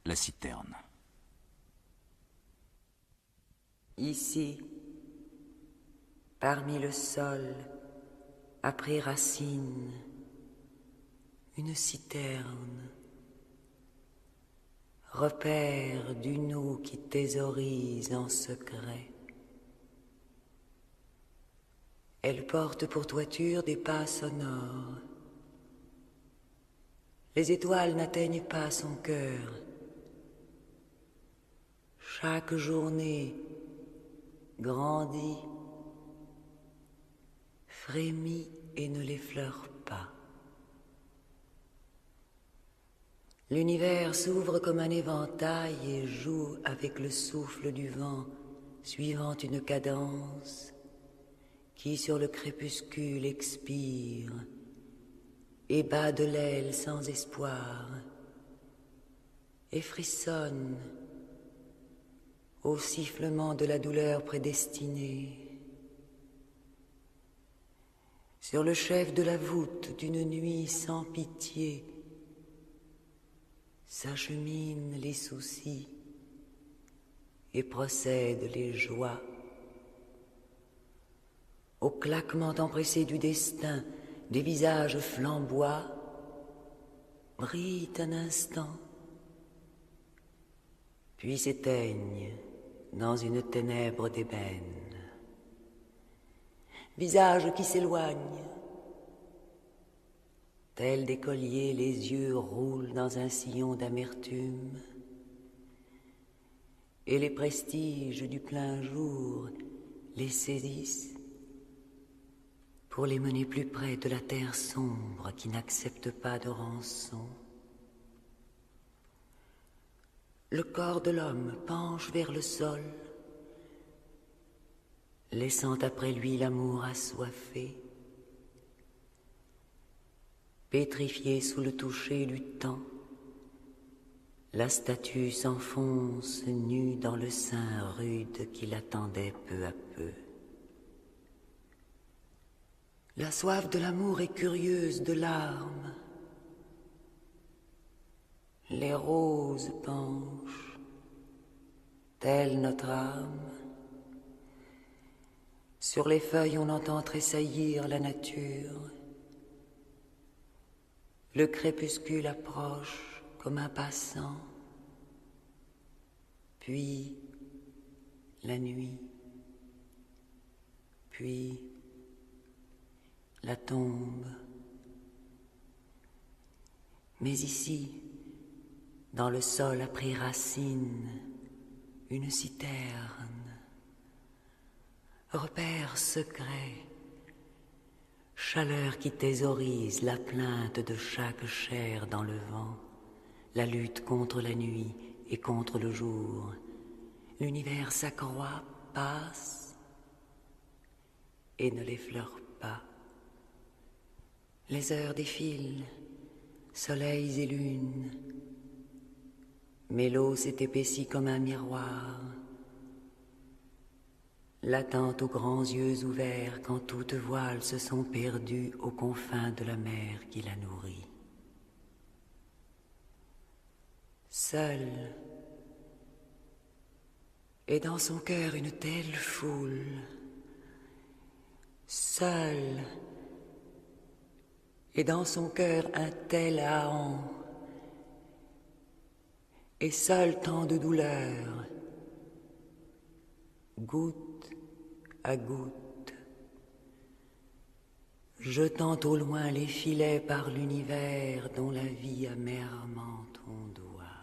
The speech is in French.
la citerne. Ici, parmi le sol, a pris racine une citerne, repère d'une eau qui thésaurise en secret. Elle porte pour toiture des pas sonores. Les étoiles n'atteignent pas son cœur. Chaque journée grandit, frémit et ne l'effleure pas. L'univers s'ouvre comme un éventail et joue avec le souffle du vent, suivant une cadence qui sur le crépuscule expire et bat de l'aile sans espoir et frissonne au sifflement de la douleur prédestinée. Sur le chef de la voûte d'une nuit sans pitié s'acheminent les soucis et procèdent les joies. Au claquement empressé du destin, des visages flamboient, brillent un instant, puis s'éteignent dans une ténèbre d'ébène. Visages qui s'éloignent, tels des colliers, les yeux roulent dans un sillon d'amertume, et les prestiges du plein jour les saisissent pour les mener plus près de la terre sombre qui n'accepte pas de rançon. Le corps de l'homme penche vers le sol, laissant après lui l'amour assoiffé, pétrifié sous le toucher du temps. La statue s'enfonce nue dans le sein rude qui l'attendait peu à peu. La soif de l'amour est curieuse de larmes. Les roses penchent, telle notre âme. Sur les feuilles on entend tressaillir la nature. Le crépuscule approche comme un passant, puis la nuit, puis la tombe. Mais ici, dans le sol a pris racine une citerne, repère secret, chaleur qui thésaurise la plainte de chaque chair dans le vent, la lutte contre la nuit et contre le jour. L'univers s'accroît, passe et ne l'effleure pas. Les heures défilent, soleils et lunes, mais l'eau s'est épaissie comme un miroir. L'attente aux grands yeux ouverts quand toutes voiles se sont perdues aux confins de la mer qui la nourrit. Seul, et dans son cœur une telle foule, seul, et dans son cœur un tel ahant, et seul tant de douleur, goutte à goutte, jetant au loin les filets par l'univers dont la vie amèrement ondoie.